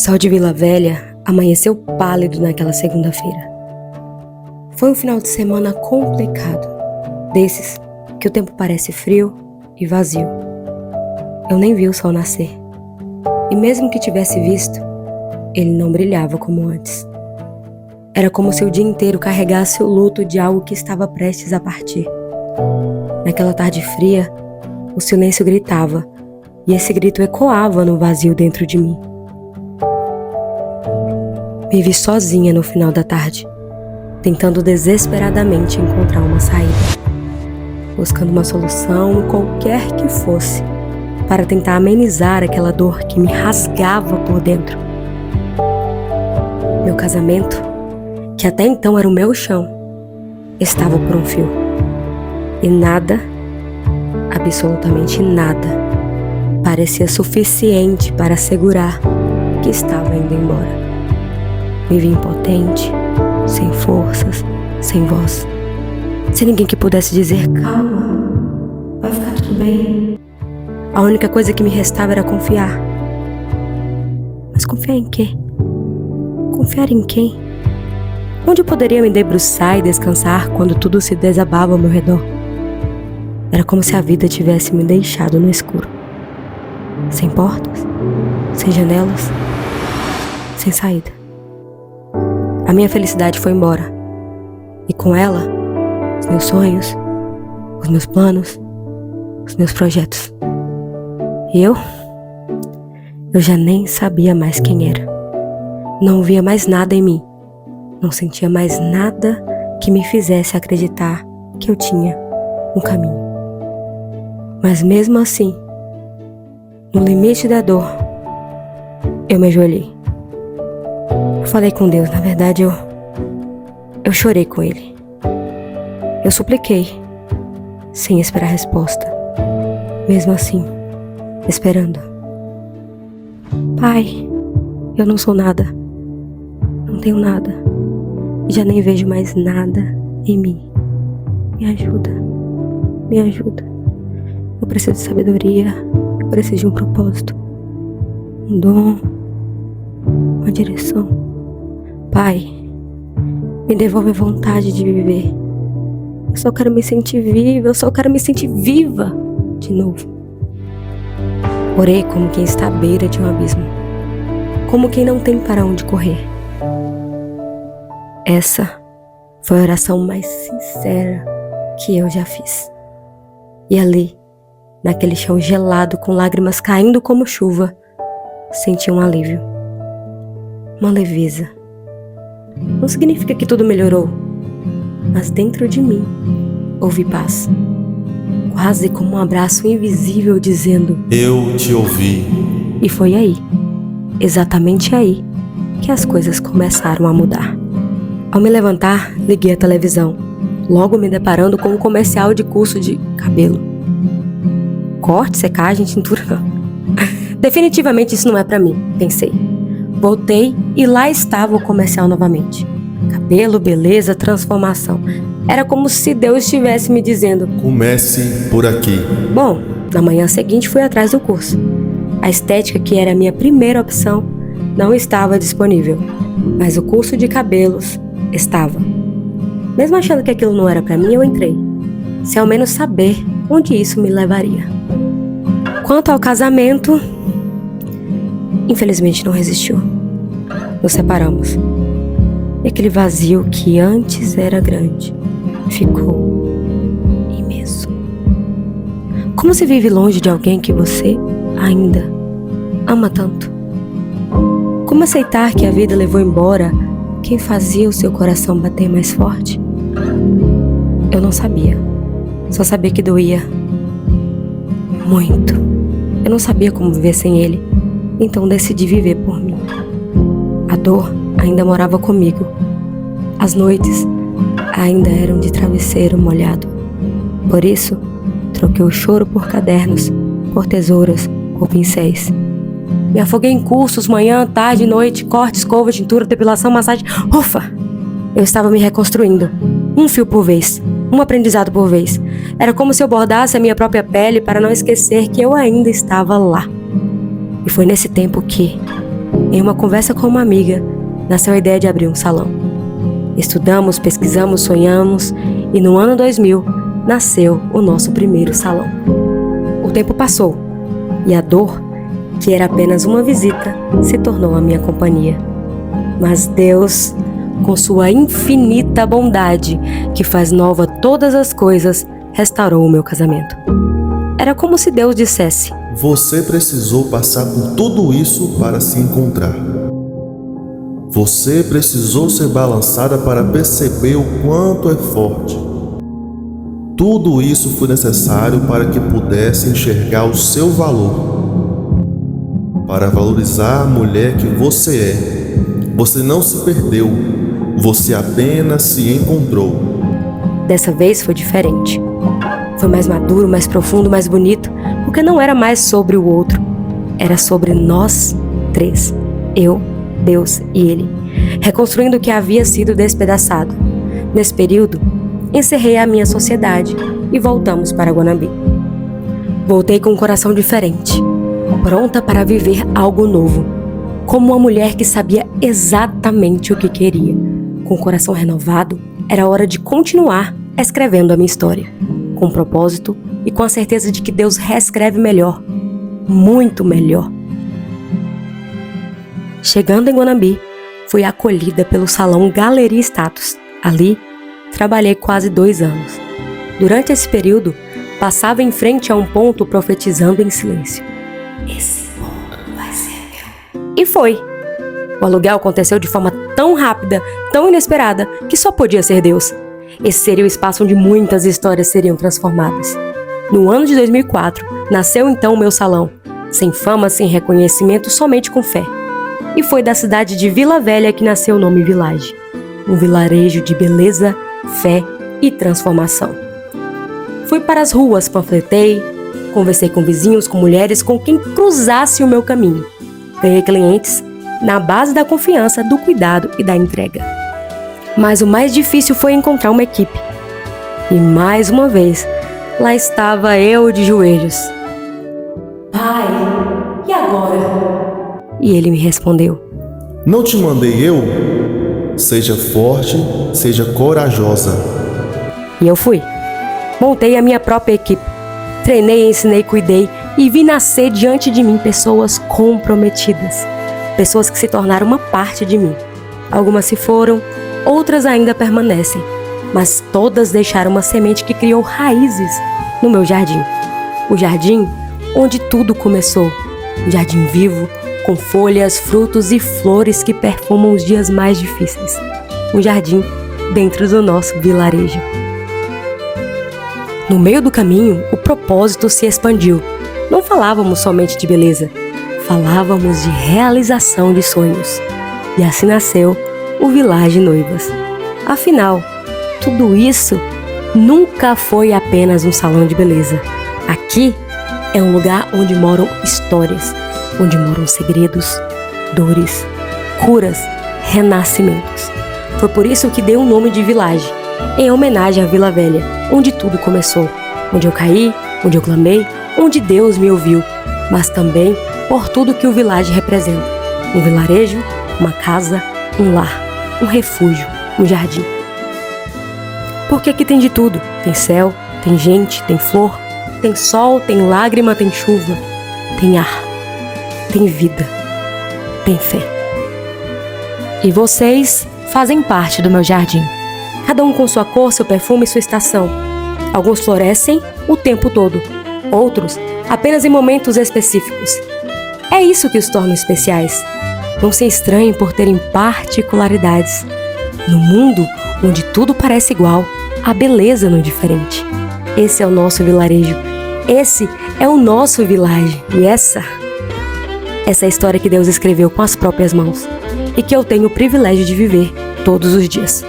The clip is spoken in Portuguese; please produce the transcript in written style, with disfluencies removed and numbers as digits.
sol de Vila Velha amanheceu pálido naquela segunda-feira. Foi um final de semana complicado, desses que o tempo parece frio e vazio. Eu nem vi o sol nascer, e mesmo que tivesse visto, ele não brilhava como antes. Era como se o dia inteiro carregasse o luto de algo que estava prestes a partir. Naquela tarde fria, o silêncio gritava, e esse grito ecoava no vazio dentro de mim. Me vi sozinha no final da tarde, tentando desesperadamente encontrar uma saída, buscando uma solução, qualquer que fosse, para tentar amenizar aquela dor que me rasgava por dentro. Meu casamento, que até então era o meu chão, estava por um fio. E nada, absolutamente nada, parecia suficiente para assegurar que estava indo embora. Me vi impotente, sem forças, sem voz, sem ninguém que pudesse dizer: calma, vai ficar tudo bem. A única coisa que me restava era confiar. Mas confiar em quê? Confiar em quem? Onde eu poderia me debruçar e descansar quando tudo se desabava ao meu redor? Era como se a vida tivesse me deixado no escuro. Sem portas, sem janelas, sem saída. A minha felicidade foi embora. E com ela, os meus sonhos, os meus planos, os meus projetos. E eu já nem sabia mais quem era. Não via mais nada em mim. Não sentia mais nada que me fizesse acreditar que eu tinha um caminho. Mas mesmo assim, no limite da dor, eu me ajoelhei. Eu falei com Deus, na verdade eu chorei com Ele. Eu supliquei, sem esperar resposta. Mesmo assim, esperando. Pai, eu não sou nada. Não tenho nada. E já nem vejo mais nada em mim. Me ajuda. Me ajuda. Eu preciso de sabedoria. Eu preciso de um propósito. Um dom. Uma direção. Pai, me devolve a vontade de viver. Eu só quero me sentir viva. Eu só quero me sentir viva de novo. Orei como quem está à beira de um abismo. Como quem não tem para onde correr. Essa foi a oração mais sincera que eu já fiz. E ali, naquele chão gelado, com lágrimas caindo como chuva, senti um alívio. Uma leveza. Não significa que tudo melhorou, mas dentro de mim houve paz. Quase como um abraço invisível dizendo: eu te ouvi. E foi aí, exatamente aí, que as coisas começaram a mudar. Ao me levantar, liguei a televisão, logo me deparando com um comercial de curso de cabelo. Corte, secagem, tintura. Definitivamente isso não é pra mim, pensei. Voltei e lá estava o comercial novamente. Cabelo, beleza, transformação. Era como se Deus estivesse me dizendo: comece por aqui. Bom, na manhã seguinte fui atrás do curso. A estética, que era a minha primeira opção, não estava disponível, mas o curso de cabelos estava. Mesmo achando que aquilo não era pra mim, eu entrei, sem ao menos saber onde isso me levaria. Quanto ao casamento, infelizmente não resistiu. Nos separamos. E aquele vazio que antes era grande ficou imenso. Como se vive longe de alguém que você ainda ama tanto? Como aceitar que a vida levou embora quem fazia o seu coração bater mais forte? Eu não sabia. Só sabia que doía muito. Eu não sabia como viver sem ele, então decidi viver por mim. A dor ainda morava comigo. As noites ainda eram de travesseiro molhado. Por isso, troquei o choro por cadernos, por tesouras, por pincéis. Me afoguei em cursos, manhã, tarde, noite, corte, escova, tintura, depilação, massagem. Ufa! Eu estava me reconstruindo. Um fio por vez, um aprendizado por vez. Era como se eu bordasse a minha própria pele para não esquecer que eu ainda estava lá. E foi nesse tempo que, em uma conversa com uma amiga, nasceu a ideia de abrir um salão. Estudamos, pesquisamos, sonhamos e no ano 2000 nasceu o nosso primeiro salão. O tempo passou e a dor, que era apenas uma visita, se tornou a minha companhia. Mas Deus, com sua infinita bondade, que faz nova todas as coisas, restaurou o meu casamento. Era como se Deus dissesse: Você precisou passar por tudo isso para se encontrar. Você precisou ser balançada para perceber o quanto é forte. Tudo isso foi necessário para que pudesse enxergar o seu valor, para valorizar a mulher que você é. Você não se perdeu, você apenas se encontrou. Dessa vez foi diferente. Foi mais maduro, mais profundo, mais bonito, porque não era mais sobre o outro, era sobre nós três, eu, Deus e Ele, reconstruindo o que havia sido despedaçado. Nesse período, encerrei a minha sociedade e voltamos para Guanambi. Voltei com um coração diferente, pronta para viver algo novo, como uma mulher que sabia exatamente o que queria. Com o coração renovado, era hora de continuar escrevendo a minha história, com propósito e com a certeza de que Deus reescreve melhor, muito melhor. Chegando em Guanambi, fui acolhida pelo salão Galeria Status. Ali, trabalhei quase 2 anos. Durante esse período, passava em frente a um ponto profetizando em silêncio: esse ponto vai ser meu. E foi. O aluguel aconteceu de forma tão rápida, tão inesperada, que só podia ser Deus. Esse seria o espaço onde muitas histórias seriam transformadas. No ano de 2004, nasceu então o meu salão, sem fama, sem reconhecimento, somente com fé. E foi da cidade de Vila Velha que nasceu o nome Village, um vilarejo de beleza, fé e transformação. Fui para as ruas, panfletei, conversei com vizinhos, com mulheres, com quem cruzasse o meu caminho. Ganhei clientes na base da confiança, do cuidado e da entrega. Mas o mais difícil foi encontrar uma equipe. E mais uma vez, lá estava eu de joelhos. Pai, e agora? E ele me respondeu: Não te mandei eu? Seja forte, seja corajosa. E eu fui. Montei a minha própria equipe. Treinei, ensinei, cuidei e vi nascer diante de mim pessoas comprometidas. Pessoas que se tornaram uma parte de mim. Algumas se foram, outras ainda permanecem, mas todas deixaram uma semente que criou raízes no meu jardim. O jardim onde tudo começou. Um jardim vivo, com folhas, frutos e flores que perfumam os dias mais difíceis. Um jardim dentro do nosso vilarejo. No meio do caminho, o propósito se expandiu. Não falávamos somente de beleza, falávamos de realização de sonhos. E assim nasceu o Village Noivas. Afinal, tudo isso nunca foi apenas um salão de beleza. Aqui é um lugar onde moram histórias, onde moram segredos, dores, curas, renascimentos. Foi por isso que dei o nome de Village, em homenagem à Vila Velha, onde tudo começou, onde eu caí, onde eu clamei, onde Deus me ouviu, mas também por tudo que o Village representa: um vilarejo, uma casa, um lar, um refúgio, um jardim. Porque aqui tem de tudo. Tem céu, tem gente, tem flor, tem sol, tem lágrima, tem chuva, tem ar, tem vida, tem fé. E vocês fazem parte do meu jardim. Cada um com sua cor, seu perfume e sua estação. Alguns florescem o tempo todo, outros apenas em momentos específicos. É isso que os torna especiais. Não se estranhem por terem particularidades. No mundo onde tudo parece igual, há beleza no diferente. Esse é o nosso vilarejo. Esse é o nosso Village. E essa é a história que Deus escreveu com as próprias mãos e que eu tenho o privilégio de viver todos os dias.